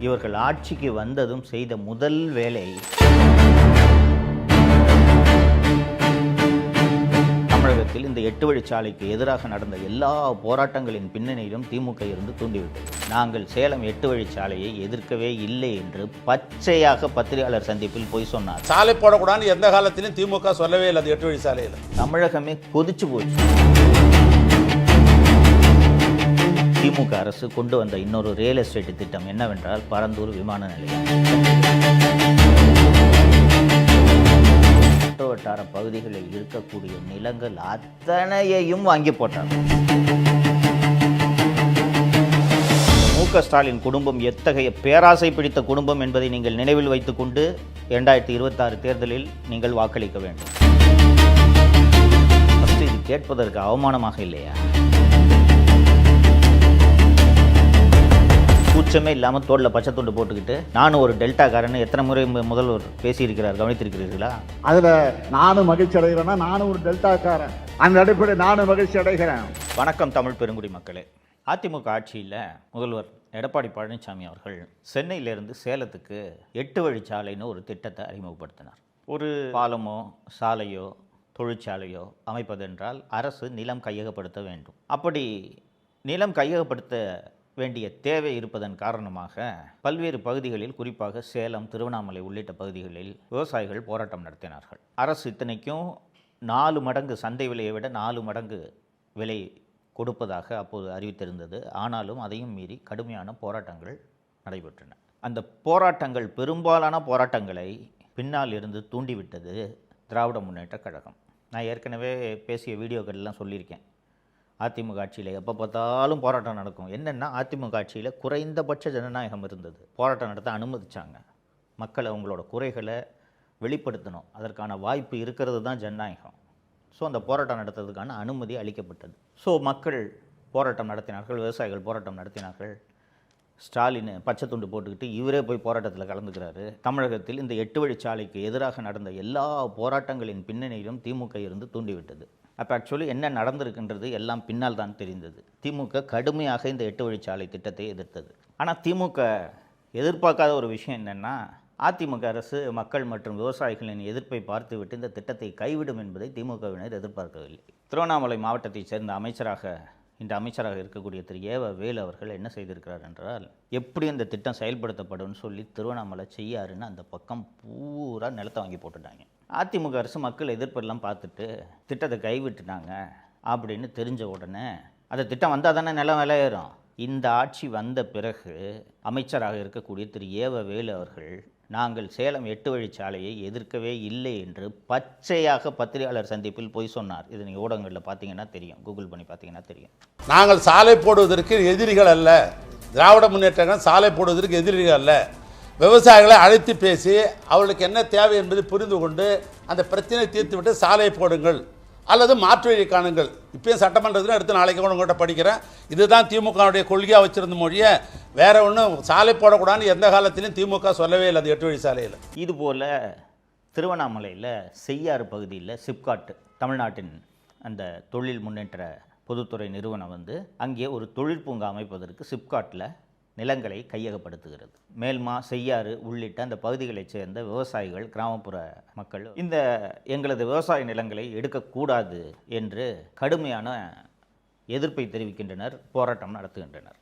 இவர்கள் ஆட்சிக்கு வந்ததும் செய்த முதல் வேலை தமிழகத்தில் இந்த 8 வழிச்சாலைக்கு எதிராக நடந்த எல்லா போராட்டங்களின் பின்னணியிலும் திமுக இருந்து தூண்டிவிட்டது. நாங்கள் சேலம் 8 வழிச்சாலையை எதிர்க்கவே இல்லை என்று பச்சையாக பத்திரிகையாளர் சந்திப்பில் போய் சொன்னார். சாலை போடக்கூடாதுன்னு எந்த காலத்திலும் திமுக சொல்லவே இல்லை. அது 8 வழிச்சாலையில் தமிழகமே கொதிச்சு போச்சு. திமுக அரசு கொண்டு வந்த இன்னொரு ரியல் எஸ்டேட் திட்டம் என்னவென்றால் பரந்தூர் விமான நிலையம். சுற்றுவட்டார பகுதிகளில் இருக்கக்கூடிய நிலங்கள் அத்தனையையும் வாங்கி போட்டார். மு.க. ஸ்டாலின் குடும்பம் எத்தகைய பேராசை பிடித்த குடும்பம் என்பதை நீங்கள் நினைவில் வைத்துக்கொண்டு 2026 தேர்தலில் நீங்கள் வாக்களிக்க வேண்டும். இது கேட்பதற்கு அவமானமாக இல்லையா? கூச்சமே இல்லாமல் தோளில் பச்சை துண்டு போட்டுக்கிட்டு நானும் ஒரு டெல்டாக்காரன்னு எத்தனை முறை முதல்வர் பேசியிருக்கிறார், கவனித்திருக்கிறீர்களா? அதில் நானும் மகிழ்ச்சி அடைகிறேன்னா நானும் ஒரு டெல்டாக்காரன், அந்த அடிப்படை நானும் மகிழ்ச்சி அடைகிறேன். வணக்கம் தமிழ் பெருங்குடி மக்களே. அதிமுக ஆட்சியில் முதல்வர் எடப்பாடி பழனிசாமி அவர்கள் சென்னையிலிருந்து சேலத்துக்கு 8 வழிச்சாலைன்னு ஒரு திட்டத்தை அறிமுகப்படுத்தினார். ஒரு பாலமோ சாலையோ தொழிற்சாலையோ அமைப்பதென்றால் அரசு நிலம் கையகப்படுத்த வேண்டும். அப்படி நிலம் கையகப்படுத்த வேண்டிய தேவை இருப்பதன் காரணமாக பல்வேறு பகுதிகளில், குறிப்பாக சேலம், திருவண்ணாமலை உள்ளிட்ட பகுதிகளில் விவசாயிகள் போராட்டம் நடத்தினார்கள். அரசு இத்தனைக்கும் 4 மடங்கு சந்தை விலையை விட 4 மடங்கு விலை கொடுப்பதாக அப்போது அறிவித்திருந்தது. ஆனாலும் அதையும் மீறி கடுமையான போராட்டங்கள் நடைபெற்றன. அந்த போராட்டங்கள், பெரும்பாலான போராட்டங்களை பின்னால் இருந்து தூண்டிவிட்டது திராவிட முன்னேற்ற கழகம். நான் ஏற்கனவே பேசிய வீடியோக்கள்லாம் சொல்லியிருக்கேன். அதிமுக ஆட்சியில் எப்போ பார்த்தாலும் போராட்டம் நடக்கும். என்னென்னா, அதிமுக ஆட்சியில் குறைந்தபட்ச ஜனநாயகம் இருந்தது. போராட்டம் நடத்த அனுமதிச்சாங்க. மக்களை அவங்களோட குறைகளை வெளிப்படுத்தணும், அதற்கான வாய்ப்பு இருக்கிறது தான் ஜனநாயகம். ஸோ அந்த போராட்டம் நடத்துறதுக்கான அனுமதி அளிக்கப்பட்டது. ஸோ மக்கள் போராட்டம் நடத்தினார்கள், விவசாயிகள் போராட்டம் நடத்தினார்கள். ஸ்டாலின் பச்சை துண்டு போட்டுக்கிட்டு இவரே போய் போராட்டத்தில் கலந்துக்கிறாரு. தமிழகத்தில் இந்த 8 வழிச்சாலைக்கு எதிராக நடந்த எல்லா போராட்டங்களின் பின்னணியிலும் திமுக இருந்து தூண்டிவிட்டது. அப்போ ஆக்சுவலி என்ன நடந்திருக்குன்றது எல்லாம் பின்னால் தான் தெரிந்தது. திமுக கடுமையாக இந்த 8 வழிச்சாலை திட்டத்தை எதிர்த்தது. ஆனால் திமுக எதிர்பார்க்காத ஒரு விஷயம் என்னென்னா, அதிமுக அரசு மக்கள் மற்றும் விவசாயிகளின் எதிர்ப்பை பார்த்துவிட்டு இந்த திட்டத்தை கைவிடும் என்பதை திமுகவினர் எதிர்பார்க்கவில்லை. திருவண்ணாமலை மாவட்டத்தைச் சேர்ந்த இன்று அமைச்சராக இருக்கக்கூடிய திரு ஏவ வேலு அவர்கள் என்ன செய்திருக்கிறார் என்றால், எப்படி இந்த திட்டம் செயல்படுத்தப்படும் சொல்லி திருவண்ணாமலை செய்யாருன்னு அந்த பக்கம் பூரா நிலத்தை வாங்கி போட்டுட்டாங்க. அதிமுக அரசு மக்கள் எதிர்ப்பெல்லாம் பார்த்துட்டு திட்டத்தை கைவிட்டுட்டாங்க அப்படின்னு தெரிஞ்ச உடனே, அந்த திட்டம் வந்தால் தானே நிலம் விலையேறும். இந்த ஆட்சி வந்த பிறகு அமைச்சராக இருக்கக்கூடிய திரு ஏவ வேலு அவர்கள், நாங்கள் சேலம் 8 வழிச்சாலையை எதிர்க்கவே இல்லை என்று பச்சையாக பத்திரிகையாளர் சந்திப்பில் போய் சொன்னார். இது நீங்கள் ஊடகங்களில் பார்த்தீங்கன்னா தெரியும், கூகுள் பண்ணி பார்த்தீங்கன்னா தெரியும். நாங்கள் சாலை போடுவதற்கு எதிரிகள் அல்ல, திராவிட முன்னேற்றங்கள் சாலை போடுவதற்கு எதிரிகள் அல்ல. விவசாயிகளை அழைத்து பேசி அவர்களுக்கு என்ன தேவை என்பதை புரிந்து கொண்டு அந்த பிரச்சனையை தீர்த்துவிட்டு சாலை போடுங்கள் அல்லது மாற்று வழி காணுங்கள். இப்பயும் சட்டமன்றத்தில் எடுத்து நாளைக்கு கூட உங்கள்கிட்ட படிக்கிறேன். இதுதான் திமுகவுடைய கொள்கையாக வச்சுருந்த மொழியை, வேற ஒன்றும் சாலை போடக்கூடாதுன்னு எந்த காலத்திலும் திமுக சொல்லவே இல்லை. அது 8 வழி சாலையில். இதுபோல் திருவண்ணாமலையில் செய்யாறு பகுதியில் சிப்காட், தமிழ்நாட்டின் அந்த தொழில் முன்னேற்ற பொதுத்துறை நிறுவனம் அங்கே ஒரு தொழிற்பூங்கா அமைப்பதற்கு சிப்காட்டில் நிலங்களை கையகப்படுத்துகிறது. மேல்மா, செய்யாறு உள்ளிட்ட அந்த பகுதிகளைச் சேர்ந்த விவசாயிகள், கிராமப்புற மக்கள் இந்த எங்களது விவசாய நிலங்களை எடுக்கக்கூடாது என்று கடுமையான எதிர்ப்பை தெரிவிக்கின்றனர், போராட்டம் நடத்துகின்றனர்.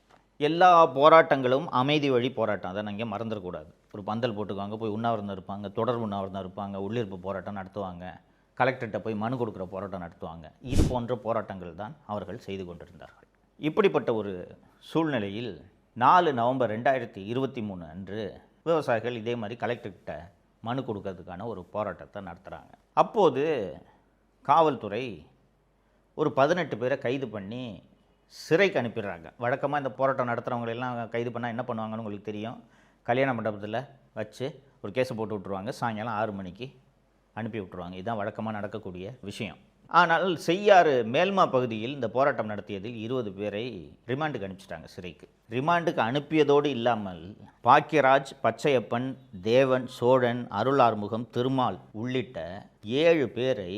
எல்லா போராட்டங்களும் அமைதி வழி போராட்டம், அதை நீங்கள் மறந்துடக்கூடாது. ஒரு பந்தல் போட்டுக்குவாங்க, போய் உண்ணாவிரதம் இருப்பாங்க, தொடர் உண்ணாவிரதம் இருப்பாங்க, உள்ளிருப்பு போராட்டம் நடத்துவாங்க, கலெக்டர்கிட்ட போய் மனு கொடுக்குற போராட்டம் நடத்துவாங்க. இது போன்ற போராட்டங்கள் தான் அவர்கள் செய்து கொண்டிருந்தார்கள். இப்படிப்பட்ட ஒரு சூழ்நிலையில் 4 நவம்பர் 2023 அன்று விவசாயிகள் இதே மாதிரி கலெக்டர்கிட்ட மனு கொடுக்கறதுக்கான ஒரு போராட்டத்தை நடத்துகிறாங்க. அப்போது காவல்துறை ஒரு 18 பேரை கைது பண்ணி சிறைக்கு அனுப்பிடுறாங்க. வழக்கமாக இந்த போராட்டம் நடத்துகிறவங்களெல்லாம் கைது பண்ணால் என்ன பண்ணுவாங்கன்னு உங்களுக்கு தெரியும். கல்யாண மண்டபத்தில் வச்சு ஒரு கேஸை போட்டு விட்ருவாங்க, சாயங்காலம் 6 மணிக்கு அனுப்பி விட்ருவாங்க. இதுதான் வழக்கமாக நடக்கக்கூடிய விஷயம். ஆனால் செய்யாறு மேல்மா பகுதியில் இந்த போராட்டம் நடத்தியதில் 20 பேரை ரிமாண்டுக்கு அனுப்பிச்சிட்டாங்க சிறைக்கு. ரிமாண்டுக்கு அனுப்பியதோடு இல்லாமல் பாக்கியராஜ், பச்சையப்பன், தேவன், சோழன், அருள் ஆறுமுகம், திருமால் உள்ளிட்ட 7 பேரை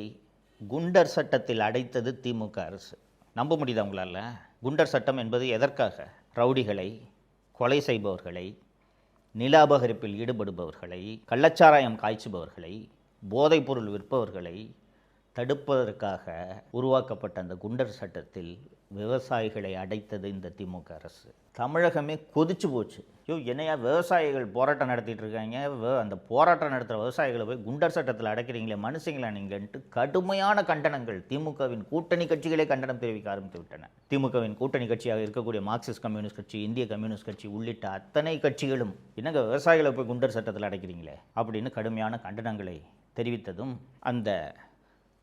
குண்டர் சட்டத்தில் அடைத்தது திமுக அரசு. நம்ப முடியுதா உங்களால்? குண்டர் சட்டம் என்பது எதற்காக? ரவுடிகளை, கொலை செய்பவர்களை, நில அபகரிப்பில் ஈடுபடுபவர்களை, கள்ளச்சாராயம் காய்ச்சுபவர்களை, போதைப்பொருள் விற்பவர்களை தடுப்பதற்காக உருவாக்கப்பட்ட அந்த குண்டர் சட்டத்தில் விவசாயிகளை அடைத்தது இந்த திமுக அரசு. தமிழகமே கொதிச்சு போச்சு. என்னையா விவசாயிகள் போராட்டம் நடத்திட்டு இருக்காங்க, அந்த போராட்டம் நடத்துகிற விவசாயிகளை போய் குண்டர் சட்டத்தில் அடைக்கிறீங்களே, மனுஷங்களா நீங்கள்ட்டு கடுமையான கண்டனங்கள் திமுகவின் கூட்டணி கட்சிகளே கண்டனம் தெரிவிக்க ஆரம்பித்து விட்டன. திமுகவின் கூட்டணி கட்சியாக இருக்கக்கூடிய மார்க்சிஸ்ட் கம்யூனிஸ்ட் கட்சி, இந்திய கம்யூனிஸ்ட் கட்சி உள்ளிட்ட அத்தனை கட்சிகளும் என்னங்க விவசாயிகளை போய் குண்டர் சட்டத்தில் அடைக்கிறீங்களே அப்படின்னு கடுமையான கண்டனங்களை தெரிவித்ததும் அந்த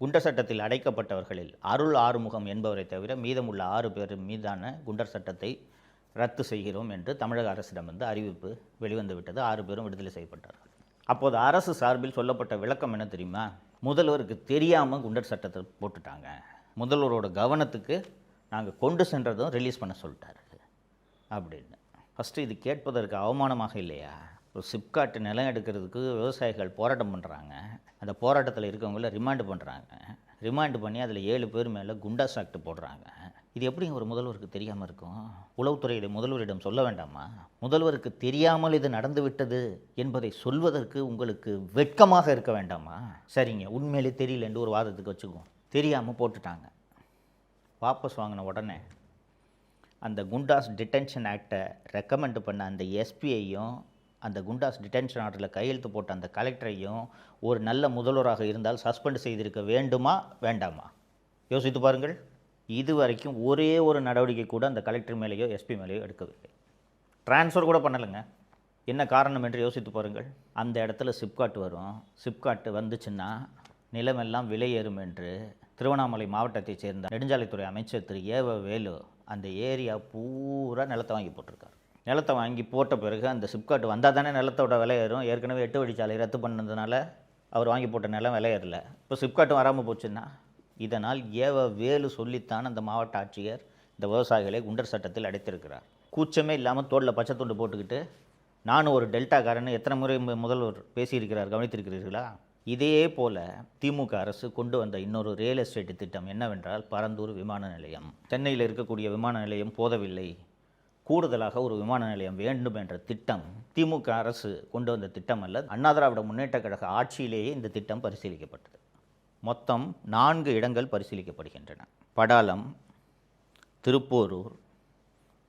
குண்டர் சட்டத்தில் அடைக்கப்பட்டவர்களில் அருள் ஆறுமுகம் என்பவரை தவிர மீதமுள்ள 6 பேர் மீதான குண்டர் சட்டத்தை ரத்து செய்கிறோம் என்று தமிழக அரசிடம் அறிவிப்பு வெளிவந்து விட்டது. 6 பேரும் விடுதலை செய்யப்பட்டார்கள். அப்போது அரசு சார்பில் சொல்லப்பட்ட விளக்கம் என்ன தெரியுமா? முதல்வருக்கு தெரியாமல் குண்டர் சட்டத்தை போட்டுட்டாங்க, முதல்வரோட கவனத்துக்கு நாங்கள் கொண்டு சென்றதும் ரிலீஸ் பண்ண சொல்லிட்டாரு அப்படின்னு. ஃபஸ்ட்டு இது கேட்பதற்கு அவமானமாக இல்லையா? ஒரு சிப்காட் நிலம் எடுக்கிறதுக்கு விவசாயிகள் போராட்டம் பண்ணுறாங்க, அந்த போராட்டத்தில் இருக்கவங்கள ரிமாண்டு பண்ணுறாங்க, ரிமாண்டு பண்ணி அதில் 7 பேர் மேலே குண்டாஸ் ஆக்ட் போடுறாங்க. இது எப்படி ஒரு முதல்வருக்கு தெரியாமல் இருக்கும்? உளவுத்துறை இதை முதல்வரிடம் சொல்ல வேண்டாமா? முதல்வருக்கு தெரியாமல் இது நடந்துவிட்டது என்பதை சொல்வதற்கு உங்களுக்கு வெட்கமாக இருக்க வேண்டாமா? சரிங்க, உண்மையிலே தெரியல என்று ஒரு வாதத்துக்கு வச்சுக்குவோம். தெரியாமல் போட்டுட்டாங்க. வாபஸ் வாங்கின உடனே அந்த குண்டாஸ் டிடென்ஷன் ஆக்டை ரெக்கமெண்ட் பண்ண அந்த எஸ்பியையும் அந்த குண்டாஸ் டிடென்ஷன் ஆர்டரில் கையெழுத்து போட்ட அந்த கலெக்டரையும் ஒரு நல்ல முதல்வராக இருந்தால் சஸ்பெண்ட் செய்திருக்க வேண்டுமா வேண்டாமா? யோசித்து பாருங்கள். இதுவரைக்கும் ஒரே ஒரு நடவடிக்கை கூட அந்த கலெக்டர் மேலேயோ எஸ்பி மேலேயோ எடுக்கவில்லை. ட்ரான்ஸ்ஃபர் கூட பண்ணலைங்க. என்ன காரணம் என்று யோசித்து பாருங்கள். அந்த இடத்துல சிப்காட் வரும். சிப்காட் வந்துச்சுன்னா நிலமெல்லாம் விலை ஏறும் என்று திருவண்ணாமலை மாவட்டத்தைச் சேர்ந்த நெடுஞ்சாலைத்துறை அமைச்சர் திரு வேலு அந்த ஏரியா பூரா நிலத்தை வாங்கி போட்டிருக்காரு. நிலத்தை வாங்கி போட்ட பிறகு அந்த சிப்காட் வந்தால் தானே நிலத்தோட விலை ஏறும். ஏற்கனவே 8 வழிச்சாலை ரத்து பண்ணதுனால அவர் வாங்கி போட்ட நிலம் விலை ஏறல. இப்போ சிப்காட்டும் வராமல் போச்சுன்னா இதனால் வேலு சொல்லித்தான் அந்த மாவட்ட ஆட்சியர் இந்த விவசாயிகளை குண்டர் சட்டத்தில் அடைத்திருக்கிறார். கூச்சமே இல்லாமல் தோளில் பச்சை துண்டு போட்டுக்கிட்டு நானும் ஒரு டெல்டாக்காரன்னு எத்தனை முறை முதல்வர் பேசியிருக்கிறார், கவனித்திருக்கிறீர்களா? இதே போல் திமுக அரசு கொண்டு வந்த இன்னொரு ரியல் எஸ்டேட் திட்டம் என்னவென்றால் பரந்தூர் விமான நிலையம். சென்னையில் இருக்கக்கூடிய விமான நிலையம் போதவில்லை, கூடுதலாக ஒரு விமான நிலையம் வேண்டும் என்ற திட்டம் திமுக அரசு கொண்டு வந்த திட்டம் அல்ல. அண்ணா திராவிட முன்னேற்றக் கழக ஆட்சியிலேயே இந்த திட்டம் பரிசீலிக்கப்பட்டது. மொத்தம் 4 இடங்கள் பரிசீலிக்கப்படுகின்றன. படாலம், திருப்போரூர்,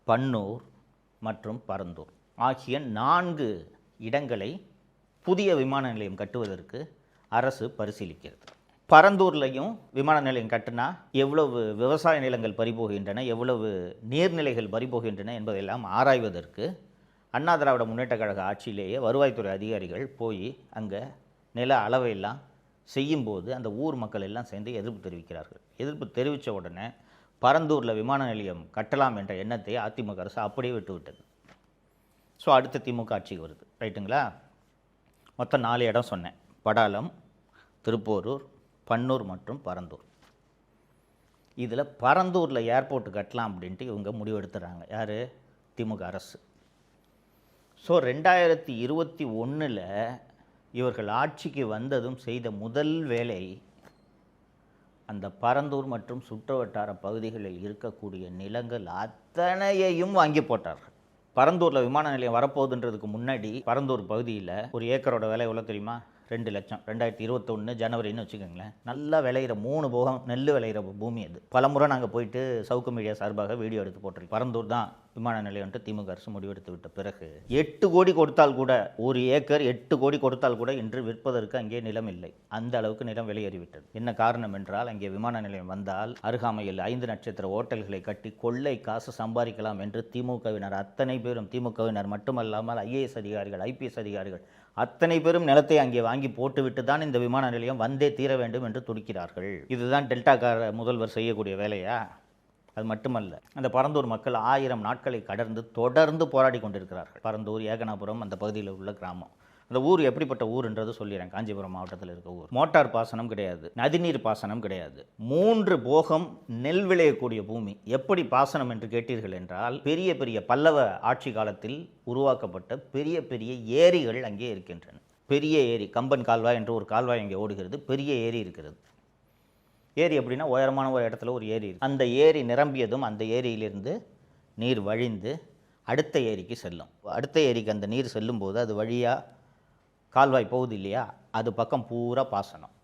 பன்னூர் மற்றும் பரந்தூர் ஆகிய 4 இடங்களை புதிய விமான நிலையம் கட்டுவதற்கு அரசு பரிசீலிக்கிறது. பரந்தூர்லையும் விமான நிலையம் கட்டினா எவ்வளவு விவசாய நிலங்கள் பறிபோகின்றன, எவ்வளவு நீர்நிலைகள் பறிபோகின்றன என்பதையெல்லாம் ஆராய்வதற்கு அண்ணா திராவிட முன்னேற்றக் கழக ஆட்சியிலேயே வருவாய்த்துறை அதிகாரிகள் போய் அங்கே நில அளவையெல்லாம் செய்யும்போது அந்த ஊர் மக்கள் எல்லாம் சேர்ந்து எதிர்ப்பு தெரிவிக்கிறார்கள். எதிர்ப்பு தெரிவித்த உடனே பரந்தூரில் விமான நிலையம் கட்டலாம் என்ற எண்ணத்தை அதிமுக அரசு அப்படியே விட்டுவிட்டது. ஸோ அடுத்த திமுக ஆட்சிக்கு வருது, ரைட்டுங்களா? மொத்தம் 4 இடம் சொன்னேன். படாலம், திருப்போரூர், பன்னூர் மற்றும் பரந்தூர். இதில் பரந்தூரில் ஏர்போர்ட் கட்டலாம் அப்படின்ட்டு இவங்க முடிவெடுத்துறாங்க. யார்? திமுக அரசு. ஸோ 2021 இவர்கள் ஆட்சிக்கு வந்ததும் செய்த முதல் வேலை அந்த பரந்தூர் மற்றும் சுற்றுவட்டார பகுதிகளில் இருக்கக்கூடிய நிலங்கள் அத்தனையையும் வாங்கி போட்டார்கள். பரந்தூரில் விமான நிலையம் வரப்போகுதுன்றதுக்கு முன்னாடி பரந்தூர் பகுதியில் ஒரு ஏக்கரோட விலை எவ்வளோ தெரியுமா? 2 லட்சம். 2021 ஜனவரின்னு வச்சுக்கோங்களேன். நல்லா விளையிற 3 போகம் நெல் விளையிற பூமி அது. பலமுறை நாங்கள் போயிட்டு சவுக்கு மீடியா சார்பாக வீடியோ எடுத்து போட்டிருக்கோம். பரந்தூர் தான் விமான நிலையம்ட்டு திமுக அரசு முடிவெடுத்து விட்ட பிறகு 8 கோடி கொடுத்தால் கூட, ஒரு ஏக்கர் 8 கோடி கொடுத்தால் கூட இன்று விற்பதற்கு அங்கே நிலம் இல்லை. அந்த அளவுக்கு நிலம் வெளியேறிவிட்டது. என்ன காரணம் என்றால் அங்கே விமான நிலையம் வந்தால் அருகாமையில் 5 நட்சத்திர ஓட்டல்களை கட்டி கொள்ளை காசு சம்பாதிக்கலாம் என்று திமுகவினர் அத்தனை பேரும், திமுகவினர் மட்டுமல்லாமல் IAS அதிகாரிகள், IPS அதிகாரிகள் அத்தனை பேரும் நிலத்தை அங்கே வாங்கி போட்டுவிட்டு தான் இந்த விமான நிலையம் வந்தே தீர வேண்டும் என்று துடிக்கிறார்கள். இதுதான் டெல்டாக்கார முதல்வர் செய்யக்கூடிய வேலையா? அது மட்டுமல்ல, அந்த பரந்தூர் மக்கள் 1000 நாட்களை கடந்து தொடர்ந்து போராடி கொண்டிருக்கிறார்கள். பரந்தூர், ஏகனாபுரம் அந்த பகுதியில் உள்ள கிராமம். அந்த ஊர் எப்படிப்பட்ட ஊருன்றது சொல்லிடுறேன். காஞ்சிபுரம் மாவட்டத்தில் இருக்க ஊர். மோட்டார் பாசனம் கிடையாது, நதிநீர் பாசனம் கிடையாது, 3 போகம் நெல் விளையக்கூடிய பூமி. எப்படி பாசனம் என்று கேட்டீர்கள் என்றால், பெரிய பெரிய பல்லவ ஆட்சி காலத்தில் உருவாக்கப்பட்ட பெரிய பெரிய ஏரிகள் அங்கே இருக்கின்றன. பெரிய ஏரி, கம்பன் கால்வாய் என்று ஒரு கால்வாய் அங்கே ஓடுகிறது. பெரிய ஏரி இருக்கிறது. ஏரி அப்படின்னா உயரமான ஒரு இடத்துல ஒரு ஏரி. அந்த ஏரி நிரம்பியதும் அந்த ஏரியிலிருந்து நீர் வழிந்து அடுத்த ஏரிக்கு செல்லும். அடுத்த ஏரிக்கு அந்த நீர் செல்லும்போது அது வழியாக கால்வாய் போகுது இல்லையா, அது பக்கம் பூரா பாசனம்.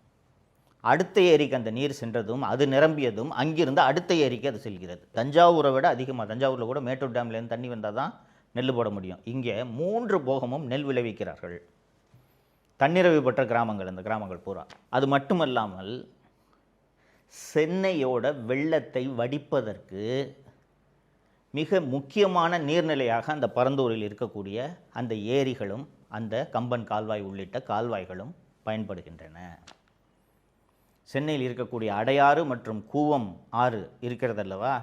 அடுத்த ஏரிக்கு அந்த நீர் சென்றதும் அது நிரம்பியதும் அங்கிருந்து அடுத்த ஏரிக்கு அது செல்கிறது. தஞ்சாவூரை விட அதிகமாக, தஞ்சாவூரில் கூட மேட்டூர் டேம்லேருந்து தண்ணி வந்தால் தான் நெல் போட முடியும். இங்கே 3 போகமும் நெல் விளைவிக்கிறார்கள். தன்னிறைவு பெற்ற கிராமங்கள் அந்த கிராமங்கள் பூரா. அது மட்டுமல்லாமல் சென்னையோட வெள்ளத்தை வடிப்பதற்கு மிக முக்கியமான நீர்நிலையாக அந்த பரந்தூரில் இருக்கக்கூடிய அந்த ஏரிகளும் அந்த கம்பன் கால்வாய் உள்ளிட்ட கால்வாய்களும் பயன்படுகின்றன. சென்னையில் இருக்கக்கூடிய அடையாறு மற்றும் கூவம் ஆறு இருக்கிறதல்லவா,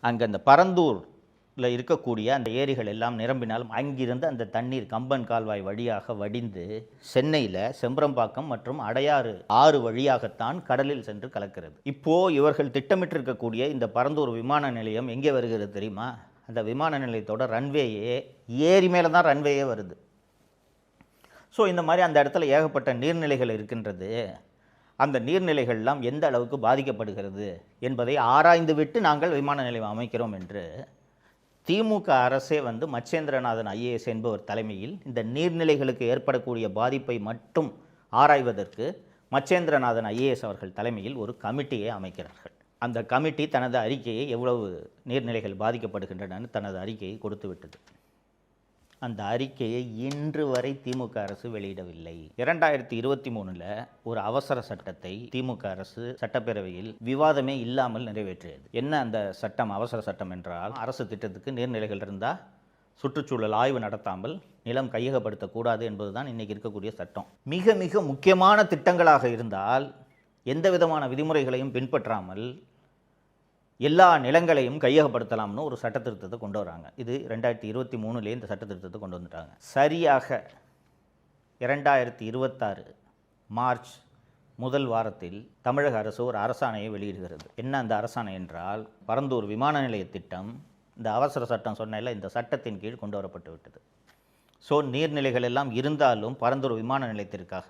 அங்கே அந்த பரந்தூரில் இருக்கக்கூடிய அந்த ஏரிகள் எல்லாம் நிரம்பினாலும் அங்கிருந்து அந்த தண்ணீர் கம்பன் கால்வாய் வழியாக வடிந்து சென்னையில் செம்பரம்பாக்கம் மற்றும் அடையாறு ஆறு வழியாகத்தான் கடலில் சென்று கலக்கிறது. இப்போது இவர்கள் திட்டமிட்டிருக்கக்கூடிய இந்த பரந்தூர் விமான நிலையம் எங்கே வருகிறது தெரியுமா? அந்த விமான நிலையத்தோட ரன்வேயே ஏரி மேலே தான் ரன்வேயே வருது. ஸோ இந்த மாதிரி அந்த இடத்துல ஏகப்பட்ட நீர்நிலைகள் இருக்கின்றது. அந்த நீர்நிலைகள்லாம் எந்த அளவுக்கு பாதிக்கப்படுகிறது என்பதை ஆராய்ந்து விட்டு நாங்கள் விமான நிலையம் அமைக்கிறோம் என்று திமுக அரசே மச்சேந்திரநாதன் ஐஏஎஸ் என்பவர் தலைமையில் இந்த நீர்நிலைகளுக்கு ஏற்படக்கூடிய பாதிப்பை மட்டும் ஆராய்வதற்கு மச்சேந்திரநாதன் ஐஏஎஸ் அவர்கள் தலைமையில் ஒரு கமிட்டியை அமைக்கிறார்கள். அந்த கமிட்டி தனது அறிக்கையை எவ்வளவு நீர்நிலைகள் பாதிக்கப்படுகின்றன தனது அறிக்கையை கொடுத்து விட்டது. அந்த அறிக்கையை இன்று வரை திமுக அரசு வெளியிடவில்லை. 2023 ஒரு அவசர சட்டத்தை திமுக அரசு சட்டப்பேரவையில் விவாதமே இல்லாமல் நிறைவேற்றியது. என்ன அந்த சட்டம்? அவசர சட்டம் என்றால், அரசு திட்டத்துக்கு நீர்நிலைகள் இருந்தால் சுற்றுச்சூழல் ஆய்வு நடத்தாமல் நிலம் கையகப்படுத்தக்கூடாது என்பதுதான் இன்றைக்கி இருக்கக்கூடிய சட்டம். மிக மிக முக்கியமான திட்டங்களாக இருந்தால் எந்த விதமான விதிமுறைகளையும் பின்பற்றாமல் எல்லா நிலங்களையும் கையகப்படுத்தலாம்னு ஒரு சட்ட திருத்தத்தை கொண்டு வராங்க. இது 2023 இந்த சட்ட திருத்தத்தை கொண்டு வந்துட்டாங்க. சரியாக 2026 மார்ச் முதல் வாரத்தில் தமிழக அரசு ஒரு அரசாணையை வெளியிடுகிறது. என்ன அந்த அரசாணை என்றால், பரந்தூர் விமான நிலைய திட்டம் இந்த அவசர சட்டம் சொன்னேன்ல, இந்த சட்டத்தின் கீழ் கொண்டு வரப்பட்டு விட்டது. ஸோ நீர்நிலைகள் எல்லாம் இருந்தாலும் பரந்தூர் விமான நிலையத்திற்காக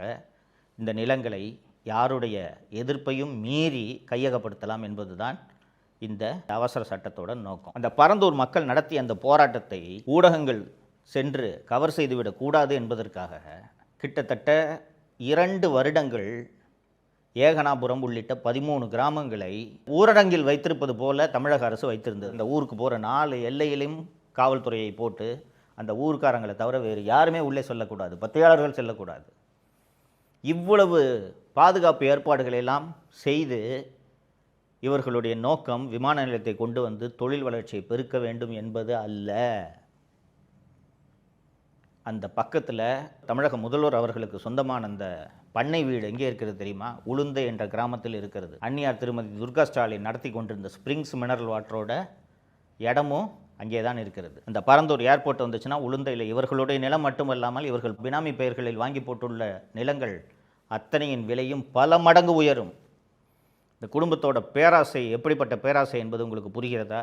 இந்த நிலங்களை யாருடைய எதிர்ப்பையும் மீறி கையகப்படுத்தலாம் என்பதுதான் இந்த அவசர சட்டத்தோட நோக்கம். அந்த பரந்தூர் மக்கள் நடத்திய அந்த போராட்டத்தை ஊடகங்கள் சென்று கவர் செய்துவிடக்கூடாது என்பதற்காக கிட்டத்தட்ட 2 வருடங்கள் ஏகனாபுரம் உள்ளிட்ட 13 கிராமங்களை ஊரடங்கில் வைத்திருப்பது போல தமிழக அரசு வைத்திருந்தது. அந்த ஊருக்கு போகிற 4 எல்லையிலும் காவல்துறையை போட்டு அந்த ஊர்க்காரங்களை தவிர வேறு யாருமே உள்ளே செல்லக்கூடாது, பத்திரிகையாளர்கள் செல்லக்கூடாது. இவ்வளவு பாதுகாப்பு ஏற்பாடுகளை எல்லாம் செய்து இவர்களுடைய நோக்கம் விமான நிலையத்தை கொண்டு வந்து தொழில் வளர்ச்சியை பெருக்க வேண்டும் என்பது அல்ல. அந்த பக்கத்தில் தமிழக முதல்வர் அவர்களுக்கு சொந்தமான அந்த பண்ணை வீடு எங்கே இருக்கிறது தெரியுமா? உளுந்தை என்ற கிராமத்தில் இருக்கிறது. அந்நியார் திருமதி துர்கா ஸ்டாலின் நடத்தி கொண்டிருந்த ஸ்ப்ரிங்ஸ் மினரல் வாட்டரோட இடமும் அங்கே தான் இருக்கிறது. இந்த பரந்தூர் ஏர்போர்ட் வந்துச்சுன்னா உளுந்தையில் இவர்களுடைய நிலம் மட்டுமல்லாமல் இவர்கள் பினாமி பெயர்களில் வாங்கி போட்டுள்ள நிலங்கள் அத்தனையின் விலையும் பல மடங்கு உயரும். இந்த குடும்பத்தோட பேராசை எப்படிப்பட்ட பேராசை என்பது உங்களுக்கு புரிகிறதா?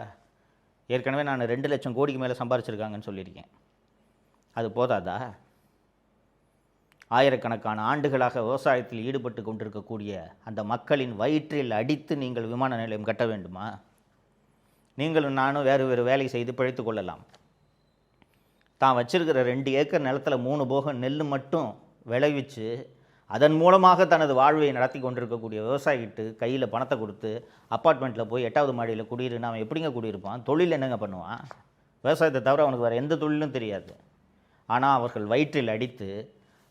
ஏற்கனவே நான் 2 லட்சம் கோடிக்கு மேலே சம்பாரிச்சிருக்காங்கன்னு சொல்லியிருக்கேன். அது போதாதா? ஆயிரக்கணக்கான ஆண்டுகளாக விவசாயத்தில் ஈடுபட்டு கொண்டிருக்கக்கூடிய அந்த மக்களின் வயிற்றில் அடித்து நீங்கள் விமான நிலையம் கட்ட வேண்டுமா? நீங்களும் நானும் வேறு வேறு வேலை செய்து பிழைத்து கொள்ளலாம். தான் வச்சிருக்கிற 2 ஏக்கர் நிலத்தில் 3 போகம் நெல் மட்டும் விளைவிச்சு அதன் மூலமாக தனது வாழ்வை நடத்தி கொண்டிருக்கக்கூடிய விவசாயிகிட்டு கையில் பணத்தை கொடுத்து அப்பார்ட்மெண்ட்டில் போய் 8வது மாடியில் குடியிருன்னு அவன் எப்படிங்க குடியிருப்பான்? தொழில் என்னங்க பண்ணுவான்? விவசாயத்தை தவிர அவனுக்கு வேறு எந்த தொழிலும் தெரியாது. ஆனால் அவர்கள் வயிற்றில் அடித்து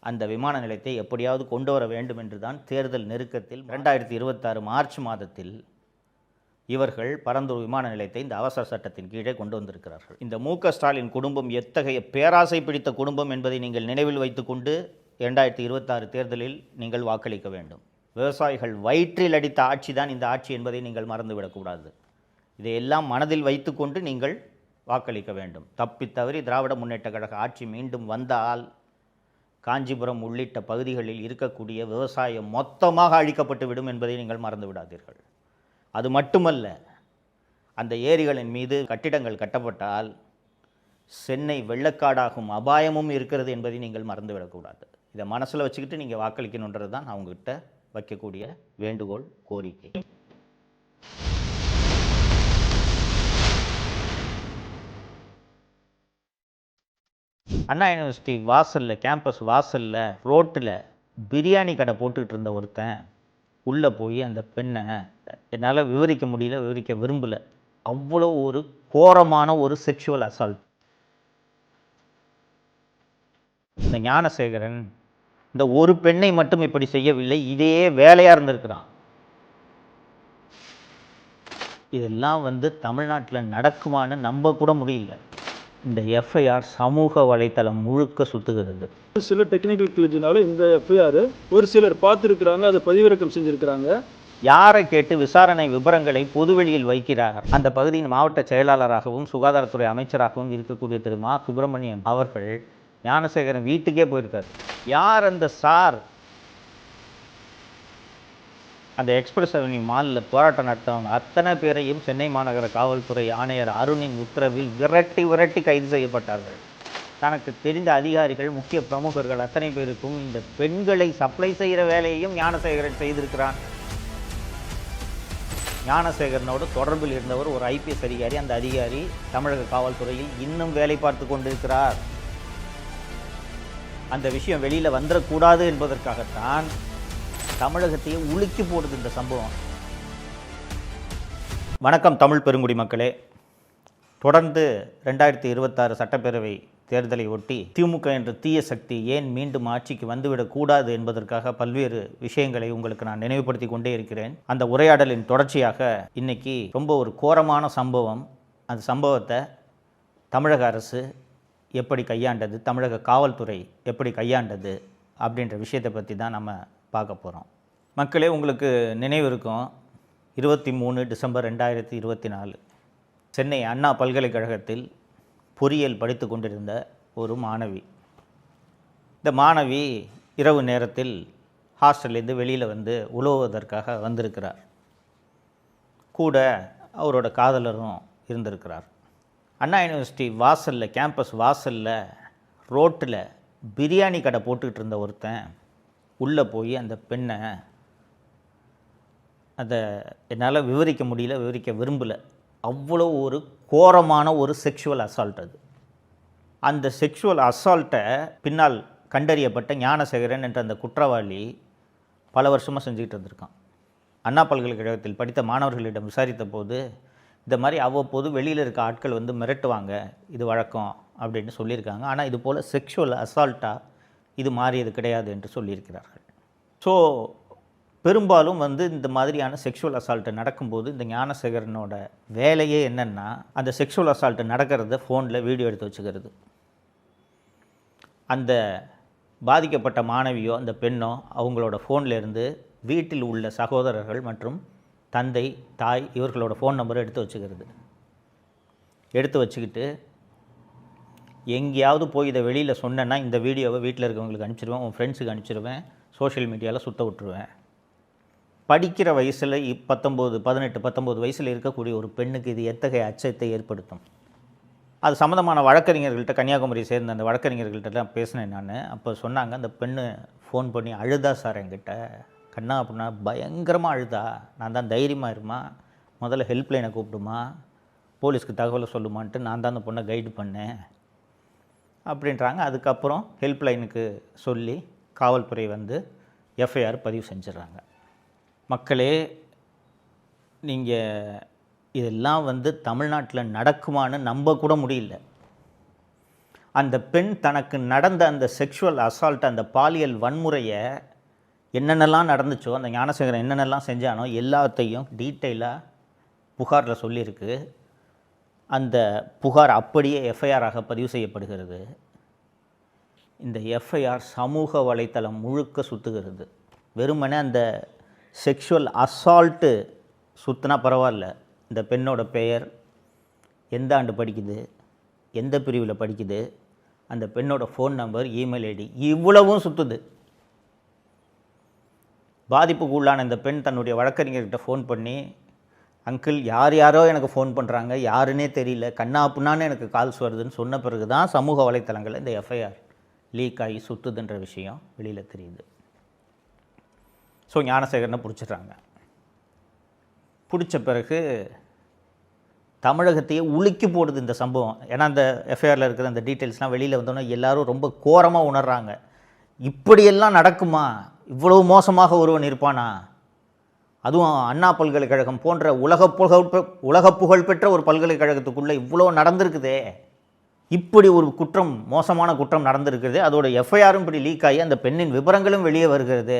அந்த விமான நிலையத்தை எப்படியாவது கொண்டு வர வேண்டும் என்று தான் தேர்தல் நெருக்கத்தில் 2026 மார்ச் மாதத்தில் இவர்கள் பரந்தூர் விமான நிலையத்தை இந்த அவசர சட்டத்தின் கீழே கொண்டு வந்திருக்கிறார்கள். இந்த மு.க. ஸ்டாலின் குடும்பம் எத்தகைய பேராசை பிடித்த குடும்பம் என்பதை நீங்கள் நினைவில் வைத்துக்கொண்டு 2026 தேர்தலில் நீங்கள் வாக்களிக்க வேண்டும். விவசாயிகள் வயிற்றில் அடித்த ஆட்சி தான் இந்த ஆட்சி என்பதை நீங்கள் மறந்துவிடக்கூடாது. இதையெல்லாம் மனதில் வைத்துக்கொண்டு நீங்கள் வாக்களிக்க வேண்டும். தப்பித்தவறி திராவிட முன்னேற்ற கழக ஆட்சி மீண்டும் வந்தால் காஞ்சிபுரம் உள்ளிட்ட பகுதிகளில் இருக்கக்கூடிய விவசாயம் மொத்தமாக அழிக்கப்பட்டு விடும் என்பதை நீங்கள் மறந்து விடாதீர்கள். அது மட்டுமல்ல, அந்த ஏரிகளின் மீது கட்டிடங்கள் கட்டப்பட்டால் சென்னை வெள்ளக்காடாகும் அபாயமும் இருக்கிறது என்பதை நீங்கள் மறந்துவிடக்கூடாது. இதை மனசில் வச்சுக்கிட்டு நீங்கள் வாக்களிக்கணுன்றது தான் நான் உங்ககிட்ட வைக்கக்கூடிய வேண்டுகோள், கோரிக்கை. அண்ணா யூனிவர்சிட்டி வாசலில், கேம்பஸ் வாசலில், ரோட்டில் பிரியாணி கடை போட்டுக்கிட்டு இருந்த ஒருத்தன் உள்ளே போய் அந்த பெண்ணை என்னால் விவரிக்க முடியல, விவரிக்க விரும்பலை. அவ்வளோ ஒரு கோரமான ஒரு செக்ஷுவல் அசால்ட். இந்த ஞானசேகரன் இந்த ஒரு பெண்ணை மட்டும் இப்படி செய்யவில்லை, இதே வேலையாக இருந்திருக்கிறான். இதெல்லாம் தமிழ்நாட்டில் நடக்குமான்னு நம்ப கூட முடியல. இந்த எஃப்ஐஆர் சமூக வலைத்தளம் முழுக்க சுற்றுகிறது. சில டெக்னிக்கல் கிளிஜினால இந்த எஃப்ஐஆர் ஒரு சிலர் பார்த்துருக்குறாங்க, அதை பதிவிறக்கம் செஞ்சுருக்கிறாங்க. யாரை கேட்டு விசாரணை விவரங்களை பொதுவெளியில் வைக்கிறார்? அந்த பகுதியின் மாவட்ட செயலாளராகவும் சுகாதாரத்துறை அமைச்சராகவும் இருக்கக்கூடிய திரு மா சுப்பிரமணியம் அவர்கள் ஞானசேகரன் வீட்டுக்கே போயிருக்கார். யார் அந்த சார்? அந்த எக்ஸ்பிரஸ் அவென்யூ மாலில் போராட்டம் நடத்தவங்க அத்தனை பேரையும் சென்னை மாநகர காவல்துறை ஆணையர் அருணின் உத்தரவில் விரட்டி கைது செய்யப்பட்டார்கள். தனக்கு தெரிந்த அதிகாரிகள், முக்கிய பிரமுகர்கள் அத்தனை பேருக்கும் இந்த பெண்களை சப்ளை செய்கிற வேலையையும் ஞானசேகரன் செய்திருக்கிறான். ஞானசேகரனோடு தொடர்பில் இருந்தவர் ஒரு ஐபிஎஸ் அதிகாரி. அந்த அதிகாரி தமிழக காவல்துறையில் இன்னும் வேலை பார்த்து கொண்டிருக்கிறார். அந்த விஷயம் வெளியில் வந்துடக்கூடாது என்பதற்காகத்தான் தமிழகத்தையே உலுக்கி போடுது இந்த சம்பவம். வணக்கம் தமிழ் பெருங்குடி மக்களே. தொடர்ந்து 2026 சட்டப்பேரவை தேர்தலை ஒட்டி திமுக என்ற தீய சக்தி ஏன் மீண்டும் ஆட்சிக்கு வந்துவிடக்கூடாது என்பதற்காக பல்வேறு விஷயங்களை உங்களுக்கு நான் நினைவுபடுத்தி கொண்டே இருக்கிறேன். அந்த உரையாடலின் தொடர்ச்சியாக இன்னைக்கு ரொம்ப ஒரு கோரமான சம்பவம். அந்த சம்பவத்தை தமிழக அரசு எப்படி கையாண்டது, தமிழக காவல்துறை எப்படி கையாண்டது அப்படின்ற விஷயத்தை பற்றி தான் நம்ம பார்க்க போகிறோம். மக்களே, உங்களுக்கு நினைவு இருக்கும், 23 டிசம்பர் 2024 சென்னை அண்ணா பல்கலைக்கழகத்தில் பொறியியல் படித்து கொண்டிருந்த ஒரு மாணவி. இந்த மாணவி இரவு நேரத்தில் ஹாஸ்டல்லேருந்து வெளியில் உலவுவதற்காக வந்திருக்கிறார். கூட அவரோட காதலரும் இருந்திருக்கிறார். அண்ணா யூனிவர்சிட்டி வாசலில், கேம்பஸ் வாசலில், ரோட்டில் பிரியாணி கடை போட்டுக்கிட்டு இருந்த ஒருத்தன் உள்ளே போய் அந்த பெண்ணை அதை என்னால் விவரிக்க முடியல, விவரிக்க விரும்பலை. அவ்வளோ ஒரு கோரமான ஒரு செக்ஷுவல் அசால்ட் அது. அந்த செக்ஷுவல் அசால்ட்டை பின்னால் கண்டறியப்பட்ட ஞானசேகரன் என்ற அந்த குற்றவாளி பல வருஷமாக செஞ்சுக்கிட்டு இருந்திருக்கான். அண்ணா பல்கலைக்கழகத்தில் படித்த மாணவர்களிடம் விசாரித்த போது இந்த மாதிரி அவ்வப்போது வெளியில் இருக்க ஆட்கள் மிரட்டுவாங்க, இது வழக்கம் அப்படின்னு சொல்லியிருக்காங்க. ஆனால் இது போல் செக்ஷுவல் அசால்ட்டாக இது மாறியது கிடையாது என்று சொல்லியிருக்கிறார்கள். ஸோ பெரும்பாலும் இந்த மாதிரியான செக்ஷுவல் அசால்ட்டு நடக்கும்போது இந்த ஞானசேகரனோட வேலையே என்னென்னா, அந்த செக்ஷுவல் அசால்ட்டு நடக்கிறத ஃபோனில் வீடியோ எடுத்து வச்சுக்கிறது. அந்த பாதிக்கப்பட்ட மாணவியோ அந்த பெண்ணோ அவங்களோட ஃபோன்லேருந்து வீட்டில் உள்ள சகோதரர்கள் மற்றும் தந்தை, தாய் இவர்களோட ஃபோன் நம்பரை எடுத்து வச்சுக்கிறது. எடுத்து வச்சுக்கிட்டு எங்கேயாவது போய் இதை வெளியில் சொன்னேன்னா இந்த வீடியோவை வீட்டில் இருக்கவங்களுக்கு அனுப்பிச்சிடுவேன், உன் ஃப்ரெண்ட்ஸுக்கு அனுப்பிச்சிடுவேன், சோஷியல் மீடியாவில் சுற்ற விட்டுருவேன். படிக்கிற வயசில் 18 வயசில் இருக்கக்கூடிய ஒரு பெண்ணுக்கு இது எத்தகைய அச்சத்தை ஏற்படுத்தும்? அது சம்மந்தமான வழக்கறிஞர்கள்ட்ட, கன்னியாகுமரியை சேர்ந்த அந்த வழக்கறிஞர்கள்ட்டலாம் பேசினேன் நான். அப்போ சொன்னாங்க, அந்த பெண்ணு ஃபோன் பண்ணி அழுதா சார், என்கிட்ட கண்ணா அப்படின்னா பயங்கரமாக அழுதா. நான் தான் தைரியமாக இருமா, முதல்ல ஹெல்ப்லைனை கூப்பிடுமா, போலீஸ்க்கு தகவலை சொல்லுமான்ட்டு நான் தான் அந்த பொண்ணை கைடு பண்ணேன் அப்படின்றாங்க. அதுக்கப்புறம் ஹெல்ப்லைனுக்கு சொல்லி காவல்துறை எஃப்ஐஆர் பதிவு செஞ்சிடறாங்க. மக்களே, நீங்கள் இதெல்லாம் தமிழ்நாட்டில் நடக்குமான்னு நம்ப கூட முடியல. அந்த பெண் தனக்கு நடந்த அந்த செக்ஷுவல் அசால்ட், அந்த பாலியல் வன்முறையை என்னென்னலாம் நடந்துச்சோ, அந்த ஞானசேகரன் என்னென்னலாம் செஞ்சானோ எல்லாத்தையும் டீட்டெயிலாக புகாரில் சொல்லியிருக்கு. அந்த புகார் அப்படியே எஃப்ஐஆராக பதிவு செய்யப்படுகிறது. இந்த எஃப்ஐஆர் சமூக வலைத்தளம் முழுக்க சுற்றுகிறது. வெறுமனே அந்த செக்ஷுவல் அசால்ட்டு சுற்றினா பரவாயில்ல, இந்த பெண்ணோட பெயர், எந்த ஆண்டு படிக்குது, எந்த பிரிவில் படிக்குது, அந்த பெண்ணோட ஃபோன் நம்பர், இமெயில் ஐடி, இவ்வளவும் சுற்றுது. பாதிப்புக்கு உள்ளான இந்த பெண் தன்னுடைய வழக்கறிஞர்கிட்ட ஃபோன் பண்ணி, அங்கிள் யார் யாரோ எனக்கு ஃபோன் பண்ணுறாங்க, யாருன்னே தெரியல, கண்ணா அப்படின்னான்னு எனக்கு கால்ஸ் வருதுன்னு சொன்ன பிறகு தான் சமூக வலைத்தளங்களில் இந்த எஃப்ஐஆர் லீக் ஆகி சுற்றுதுன்ற விஷயம் வெளியில் தெரியுது. ஸோ ஞானசேகரனை பிடிச்சிடுறாங்க. பிடிச்ச பிறகு தமிழகத்தையே உலுக்கி போடுது இந்த சம்பவம். ஏன்னா அந்த எஃப்ஐஆரில் இருக்கிற அந்த டீட்டெயில்ஸ்லாம் வெளியில் வந்தோன்னா எல்லாரும் ரொம்ப கோரமாக உணர்றாங்க. இப்படியெல்லாம் நடக்குமா? இவ்வளவு மோசமாக ஒருவன் இருப்பானா? அதுவும் அண்ணா பல்கலைக்கழகம் போன்ற உலக புகழ்பெற்ற ஒரு பல்கலைக்கழகத்துக்குள்ளே இவ்வளோ நடந்திருக்குதே. இப்படி ஒரு குற்றம், மோசமான குற்றம் நடந்திருக்கிறது. அதோட எஃப்ஐஆரும் இப்படி லீக் ஆகி அந்த பெண்ணின் விவரங்களும் வெளியே வருகிறது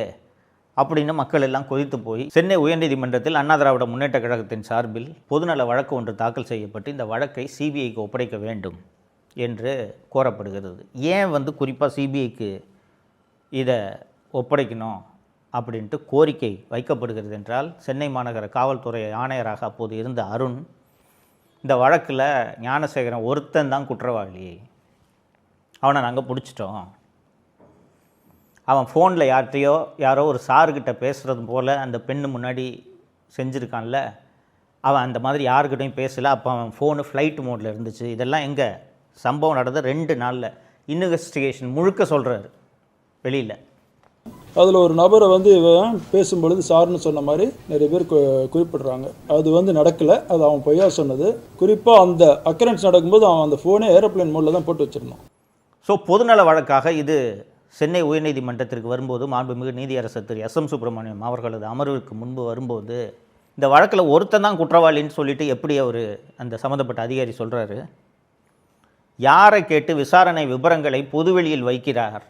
அப்படின்னு மக்கள் எல்லாம் கொதித்து போய் சென்னை உயர்நீதிமன்றத்தில் அண்ணா திராவிட முன்னேற்ற கழகத்தின் சார்பில் பொதுநல வழக்கு ஒன்று தாக்கல் செய்யப்பட்டு இந்த வழக்கை சிபிஐக்கு ஒப்படைக்க வேண்டும் என்று கோரப்படுகிறது. ஏன் குறிப்பாக சிபிஐக்கு இதை ஒப்படைக்கணும் அப்படின்ட்டு கோரிக்கை வைக்கப்படுகிறது என்றால், சென்னை மாநகர காவல்துறை ஆணையராக அப்போது இருந்த அருண், இந்த வழக்கில் ஞானசேகரன் ஒருத்தன் தான் குற்றவாளி, அவனை நாங்கள் பிடிச்சிட்டோம், அவன் ஃபோனில் யாரோ ஒரு சாருக்கிட்ட பேசுகிறது போல் அந்த பெண்ணு முன்னாடி செஞ்சுருக்கான்ல, அவன் அந்த மாதிரி யாருக்கிட்டையும் பேசலை, அப்போ அவன் ஃபோனு ஃப்ளைட் மோடில் இருந்துச்சு. இதெல்லாம் எங்கே சம்பவம் நடந்த 2 நாளில் இன்வெஸ்டிகேஷன் முழுக்க சொல்கிறாரு வெளியில். அதில் ஒரு நபரை இவன் பேசும்பொழுது சார்னு சொன்ன மாதிரி நிறைய பேர் குறிப்பிடுறாங்க. அது நடக்கலை, அது அவன் பொய்யா சொன்னது. குறிப்பாக அந்த அக்கரன்ஸ் நடக்கும்போது அவன் அந்த ஃபோனே ஏரோப்ளேன் மோடில் தான் போட்டு வச்சிருந்தான். ஸோ பொதுநல வழக்காக இது சென்னை உயர்நீதிமன்றத்திற்கு வரும்போது மாண்புமிகு நீதியரசர் திரு எஸ்.எம். சுப்பிரமணியம் அவர்களது அமர்வுக்கு முன்பு வரும்போது இந்த வழக்கில் ஒருத்தன் தான் குற்றவாளின்னு சொல்லிட்டு எப்படி அந்த சம்மந்தப்பட்ட அதிகாரி சொல்கிறாரு? யாரை கேட்டு விசாரணை விவரங்களை பொதுவெளியில் வைக்கிறார்?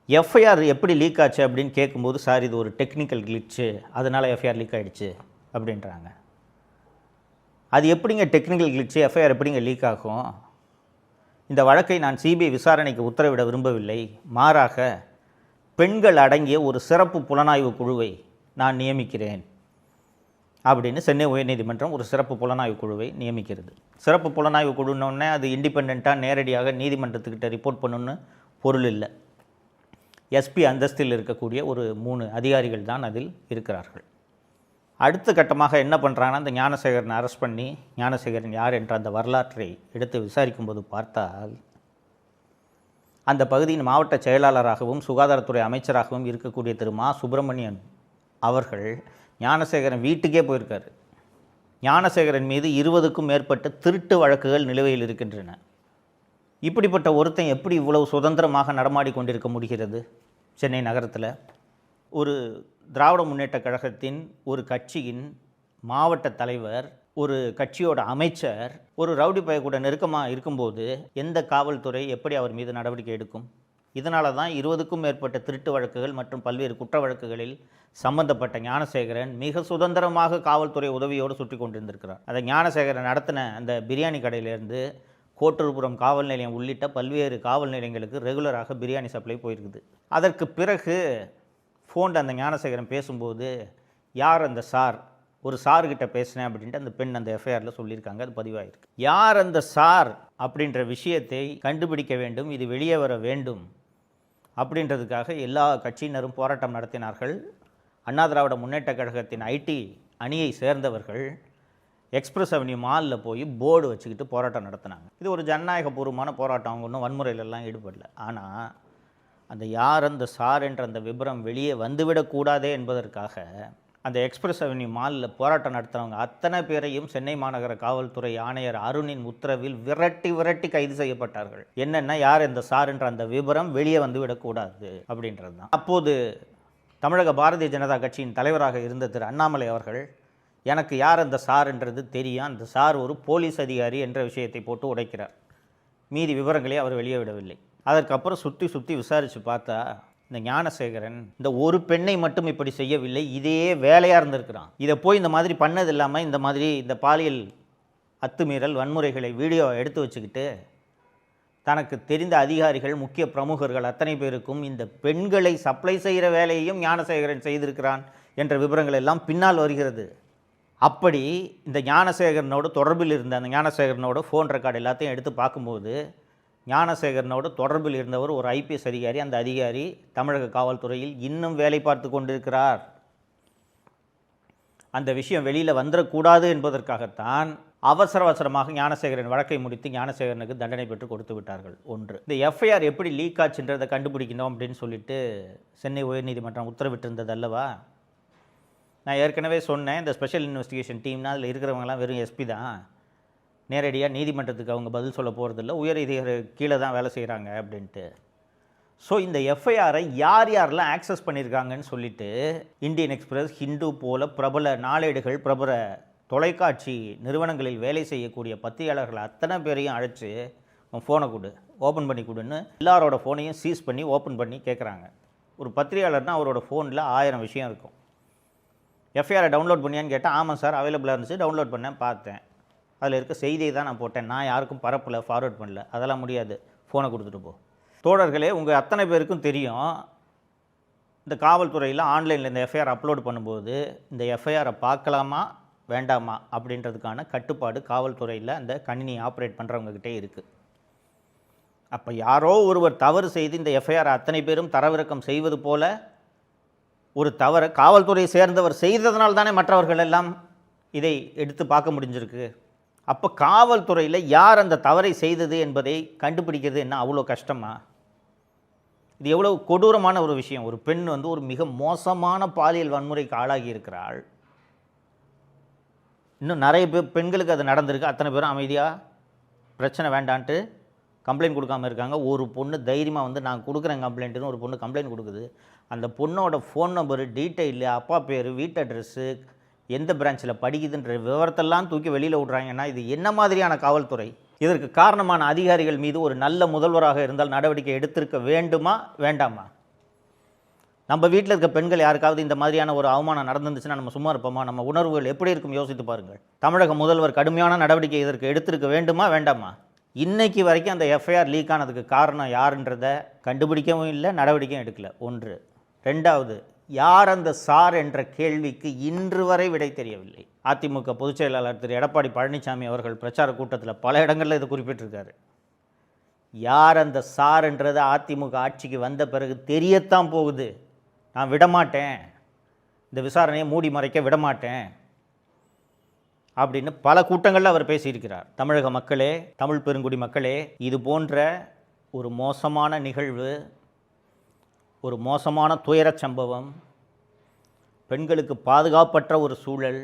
எஃப்ஐஆர் எப்படி லீக் ஆச்சு அப்படின்னு கேட்கும்போது, சார் இது ஒரு டெக்னிக்கல் கிளிச்சு, அதனால் எஃப்ஐஆர் லீக் ஆகிடுச்சு அப்படின்றாங்க. அது எப்படிங்க டெக்னிக்கல் கிளிச்சு, எஃப்ஐஆர் எப்படிங்க லீக் ஆகும்? இந்த வழக்கை நான் சிபிஐ விசாரணைக்கு உத்தரவிட விரும்பவில்லை, மாறாக பெண்கள் அடங்கிய ஒரு சிறப்பு புலனாய்வு குழுவை நான் நியமிக்கிறேன் அப்படின்னு சென்னை உயர்நீதிமன்றம் ஒரு சிறப்பு புலனாய்வு குழுவை நியமிக்கிறது. சிறப்பு புலனாய்வு குழுன்னொன்னே அது இண்டிபெண்ட்டாக நேரடியாக நீதிமன்றத்துக்கிட்ட ரிப்போர்ட் பண்ணணுன்னு பொருள் இல்லை. எஸ்பி அந்தஸ்தில் இருக்கக்கூடிய ஒரு 3 அதிகாரிகள் தான் அதில் இருக்கிறார்கள். அடுத்த கட்டமாக என்ன பண்ணுறாங்கன்னா, அந்த ஞானசேகரனை அரெஸ்ட் பண்ணி ஞானசேகரன் யார் என்ற அந்த வரலாற்றை எடுத்து விசாரிக்கும்போது பார்த்தால், அந்த பகுதியின் மாவட்ட செயலாளராகவும் சுகாதாரத்துறை அமைச்சராகவும் இருக்கக்கூடிய திரு மா சுப்பிரமணியன் அவர்கள் ஞானசேகரன் வீட்டுக்கே போயிருக்காரு. ஞானசேகரன் மீது 20க்கும் மேற்பட்ட திருட்டு வழக்குகள் நிலுவையில் இருக்கின்றன. இப்படிப்பட்ட ஒருத்தன் எப்படி இவ்வளவு சுதந்திரமாக நடமாடி கொண்டிருக்க முடிகிறது சென்னை நகரத்தில்? ஒரு திராவிட முன்னேற்ற கழகத்தின் ஒரு கட்சியின் மாவட்ட தலைவர், ஒரு கட்சியோட அமைச்சர் ஒரு ரவுடி பைய கூட நெருக்கமாக இருக்கும்போது எந்த காவல்துறை எப்படி அவர் மீது நடவடிக்கை எடுக்கும்? இதனால தான் 20க்கும் மேற்பட்ட திருட்டு வழக்குகள் மற்றும் பல்வேறு குற்ற வழக்குகளில் சம்பந்தப்பட்ட ஞானசேகரன் மிக சுதந்திரமாக காவல்துறை உதவியோடு சுற்றி கொண்டிருந்திருக்கிறார். அதை ஞானசேகரன் நடத்தின அந்த பிரியாணி கடையிலேருந்து கோட்டூர்புரம் காவல் நிலையம் உள்ளிட்ட பல்வேறு காவல் நிலையங்களுக்கு ரெகுலராக பிரியாணி சப்ளை போயிருக்குது. அதற்கு பிறகு ஃபோனில் அந்த ஞானசேகரன் பேசும்போது, யார் அந்த சார், ஒரு சார்கிட்ட பேசினேன் அப்படின்ட்டு அந்த பெண் அந்த எஃப்ஐஆரில் சொல்லியிருக்காங்க, அது பதிவாயிருக்கு. யார் அந்த சார் அப்படின்ற விஷயத்தை கண்டுபிடிக்க வேண்டும், இது வெளியே வர வேண்டும் அப்படின்றதுக்காக எல்லா கட்சியினரும் போராட்டம் நடத்தினார்கள். அண்ணா திராவிட முன்னேற்ற கழகத்தின் ஐடி அணியை சேர்ந்தவர்கள் எக்ஸ்பிரஸ் அவென்யூ மாலில் போய் போர்டு வச்சுக்கிட்டு போராட்டம் நடத்தினாங்க. இது ஒரு ஜனநாயகபூர்வமான போராட்டம், அவங்க ஒன்றும் வன்முறையிலெல்லாம் ஈடுபடல. ஆனால் அந்த யார் அந்த சார் என்ற அந்த விபரம் வெளியே வந்துவிடக்கூடாதே என்பதற்காக அந்த எக்ஸ்பிரஸ் அவென்யூ மாலில் போராட்டம் நடத்துகிறவங்க அத்தனை பேரையும் சென்னை மாநகர காவல்துறை ஆணையர் அருணின் உத்தரவில் விரட்டி கைது செய்யப்பட்டார்கள். என்னென்னா, யார் இந்த சார் என்ற அந்த விபரம் வெளியே வந்துவிடக்கூடாது அப்படின்றது தான். அப்போது தமிழக பாரதிய ஜனதா கட்சியின் தலைவராக இருந்த திரு அண்ணாமலை அவர்கள், எனக்கு யார் அந்த சார் என்றது தெரியும், அந்த சார் ஒரு போலீஸ் அதிகாரி என்ற விஷயத்தை போட்டு உடைக்கிறார். மீதி விவரங்களே அவர் வெளியே விடவில்லை. அதற்கப்புறம் சுற்றி விசாரித்து பார்த்தா, இந்த ஞானசேகரன் இந்த ஒரு பெண்ணை மட்டும் இப்படி செய்யவில்லை, இதே வேலையாக இருந்திருக்கிறான். இதை போய் இந்த மாதிரி பண்ணது இல்லாமல் இந்த பாலியல் அத்துமீறல் வன்முறைகளை வீடியோ எடுத்து வச்சுக்கிட்டு தனக்கு தெரிந்த அதிகாரிகள், முக்கிய பிரமுகர்கள் அத்தனை பேருக்கும் இந்த பெண்களை சப்ளை செய்கிற வேலையையும் ஞானசேகரன் செய்திருக்கிறான் என்ற விவரங்கள் எல்லாம் பின்னால் வருகிறது. அப்படி இந்த ஞானசேகரனோடு தொடர்பில் இருந்த அந்த ஞானசேகரனோட ஃபோன் ரெக்கார்டு எல்லாத்தையும் எடுத்து பார்க்கும்போது, ஞானசேகரனோடு தொடர்பில் இருந்தவர் ஒரு ஐபிஎஸ் அதிகாரி. அந்த அதிகாரி தமிழக காவல்துறையில் இன்னும் வேலை பார்த்து கொண்டிருக்கிறார். அந்த விஷயம் வெளியில் வந்துடக்கூடாது என்பதற்காகத்தான் அவசரமாக ஞானசேகரன் வழக்கை முடித்து ஞானசேகரனுக்கு தண்டனை பெற்று கொடுத்து விட்டார்கள். ஒன்று, இந்த எஃப்ஐஆர் எப்படி லீக் ஆச்சுன்றதை கண்டுபிடிக்கணும் அப்படின்னு சொல்லிட்டு சென்னை உயர்நீதிமன்றம் உத்தரவிட்டிருந்தது அல்லவா? நான் ஏற்கனவே சொன்னேன், இந்த ஸ்பெஷல் இன்வெஸ்டிகேஷன் டீம்னா அதில் இருக்கிறவங்கலாம் வெறும் எஸ்பி தான், நேரடியாக நீதிமன்றத்துக்கு அவங்க பதில் சொல்ல போகிறதில்ல, உயர் அதிகாரி கீழே தான் வேலை செய்கிறாங்க அப்படின்ட்டு. ஸோ இந்த எஃப்ஐஆரை யார் யாரெல்லாம் ஆக்சஸ் பண்ணியிருக்காங்கன்னு சொல்லிட்டு இந்தியன் எக்ஸ்பிரஸ், ஹிந்து போல பிரபல நாளேடுகள், பிரபல தொலைக்காட்சி நிறுவனங்களில் வேலை செய்யக்கூடிய பத்திரிகையாளர்கள் அத்தனை பேரையும் அழைச்சி ஃபோனை கொடு, ஓப்பன் பண்ணி கொடுன்னு எல்லாரோட ஃபோனையும் சீஸ் பண்ணி ஓப்பன் பண்ணி கேட்குறாங்க. ஒரு பத்திரிகையாளர்னால் அவரோட ஃபோனில் 1000 விஷயம் இருக்கும். எஃப்ஐஆரை டவுன்லோட் பண்ணியான்னு கேட்டால், ஆமாம் சார் அவைலபிளாக இருந்துச்சு, டவுன்லோட் பண்ணேன், பார்த்தேன், அதில் இருக்க செய்தியை தான் நான் போட்டேன், நான் யாருக்கும் பரப்பல, ஃபார்வர்ட் பண்ணல, அதெல்லாம் முடியாது, ஃபோனை கொடுத்துட்டு போ. தோழர்களே, உங்கள் அத்தனை பேருக்கும் தெரியும், இந்த காவல்துறையில் ஆன்லைனில் இந்த எஃப்ஐஆர் அப்லோட் பண்ணும்போது இந்த எஃப்ஐஆரை பார்க்கலாமா வேண்டாமா அப்படின்றதுக்கான கட்டுப்பாடு காவல்துறையில் அந்த கணினி ஆப்ரேட் பண்ணுறவங்ககிட்டே இருக்குது. அப்போ யாரோ ஒருவர் தவறு செய்து இந்த எஃப்ஐஆர் அத்தனை பேரும் தரவிறக்கம் செய்வது போல ஒரு தவறை காவல்துறையை சேர்ந்தவர் செய்ததனால் தானே மற்றவர்கள் எல்லாம் இதை எடுத்து பார்க்க முடிஞ்சிருக்கு. அப்போ காவல்துறையில் யார் அந்த தவறை செய்தது என்பதை கண்டுபிடிக்கிறது என்ன அவ்வளோ கஷ்டமா? இது எவ்வளோ கொடூரமான ஒரு விஷயம். ஒரு பெண் வந்து ஒரு மிக மோசமான பாலியல் வன்முறைக்கு ஆளாகி இருக்கிறாள். இன்னும் நிறைய பெண்களுக்கு அது நடந்திருக்கு. அத்தனை பேரும் அமைதியாக பிரச்சனை வேண்டான்ட்டு கம்ப்ளைண்ட் கொடுக்காமல் இருக்காங்க. ஒரு பொண்ணு தைரியமாக வந்து நான் கொடுக்குறேன் கம்ப்ளைண்ட்டுன்னு ஒரு பொண்ணு கம்ப்ளைண்ட் கொடுக்குது. அந்த பொண்ணோட ஃபோன் நம்பரு, டீட்டெயிலு, அப்பா பேர், வீட்டு அட்ரெஸ்ஸு, எந்த பிரான்ச்சில் படிக்குதுன்ற விவரத்தெல்லாம் தூக்கி வெளியில் விட்றாங்கன்னா இது என்ன மாதிரியான காவல்துறை? இதற்கு காரணமான அதிகாரிகள் மீது ஒரு நல்ல முதல்வராக இருந்தால் நடவடிக்கை எடுத்திருக்க வேண்டுமா வேண்டாமா? நம்ம வீட்டில் இருக்க பெண்கள் யாருக்காவது இந்த மாதிரியான ஒரு அவமானம் நடந்துருந்துச்சுன்னா நம்ம சும்மா இருப்போமா? நம்ம உணர்வுகள் எப்படி இருக்கும் யோசித்து பாருங்கள். தமிழக முதல்வர் கடுமையான நடவடிக்கை இதற்கு எடுத்திருக்க வேண்டுமா வேண்டாமா? இன்னைக்கு வரைக்கும் அந்த எஃப்ஐஆர் லீக் ஆனதுக்கு காரணம் யாருன்றதை கண்டுபிடிக்கவும் இல்லை, நடவடிக்கையும் எடுக்கல. ஒன்று. ரெண்டாவது, யார் அந்த சார் என்ற கேள்விக்கு இன்று வரை விடை தெரியவில்லை. அதிமுக பொதுச் செயலாளர் திரு எடப்பாடி பழனிசாமி அவர்கள் பிரச்சார கூட்டத்தில் பல இடங்களில் இது குறிப்பிட்டிருக்காரு. யார் அந்த சார் என்றது அதிமுக ஆட்சிக்கு வந்த பிறகு தெரியத்தான் போகுது. நான் விடமாட்டேன், இந்த விசாரணையை மூடி மறைக்க விடமாட்டேன் அப்படின்னு பல கூட்டங்களில் அவர் பேசியிருக்கிறார். தமிழக மக்களே, தமிழ் பெருங்குடி மக்களே, இது போன்ற ஒரு மோசமான நிகழ்வு, ஒரு மோசமான துயரச் சம்பவம், பெண்களுக்கு பாதுகாப்பற்ற ஒரு சூழல்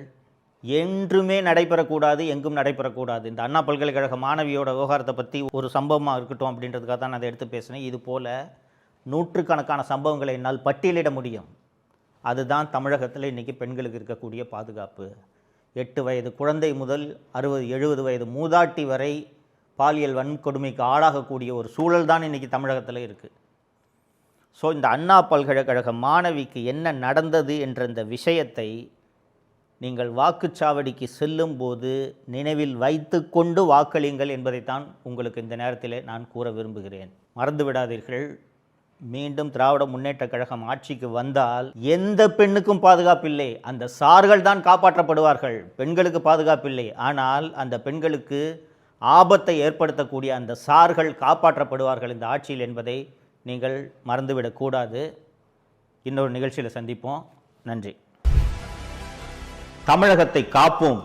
என்றுமே நடைபெறக்கூடாது, எங்கும் நடைபெறக்கூடாது. இந்த அண்ணா பல்கலைக்கழக மாணவியோட விவகாரத்தை பற்றி ஒரு சம்பவமாக இருக்கட்டும் அப்படின்றதுக்காக தான் நான் அதை எடுத்து பேசினேன். இது போல் நூற்றுக்கணக்கான சம்பவங்களை என்னால் பட்டியலிட முடியும். அதுதான் தமிழகத்தில் இன்றைக்கி பெண்களுக்கு இருக்கக்கூடிய பாதுகாப்பு. 8 வயது குழந்தை முதல் 60-70 வயது மூதாட்டி வரை பாலியல் வன்கொடுமைக்கு ஆளாகக்கூடிய ஒரு சூழல் தான் இன்றைக்கி தமிழகத்தில் இருக்குது. ஸோ இந்த அண்ணா பல்கலைக்கழக மாணவிக்கு என்ன நடந்தது என்ற இந்த விஷயத்தை நீங்கள் வாக்குச்சாவடிக்கு செல்லும்போது நினைவில் வைத்து கொண்டு வாக்களியுங்கள் என்பதைத்தான் உங்களுக்கு இந்த நேரத்தில் நான் கூற விரும்புகிறேன். மறந்து விடாதீர்கள், மீண்டும் திராவிட முன்னேற்ற கழகம் ஆட்சிக்கு வந்தால் எந்த பெண்ணுக்கும் பாதுகாப்பில்லை. அந்த சார்கள் தான் காப்பாற்றப்படுவார்கள். பெண்களுக்கு பாதுகாப்பில்லை. ஆனால் அந்த பெண்களுக்கு ஆபத்தை ஏற்படுத்தக்கூடிய அந்த சார்கள் காப்பாற்றப்படுவார்கள் இந்த ஆட்சியில் என்பதை நீங்கள் மறந்துவிடக்கூடாது. இன்னொரு நிகழ்ச்சியில் சந்திப்போம். நன்றி. தமிழகத்தை காப்போம்.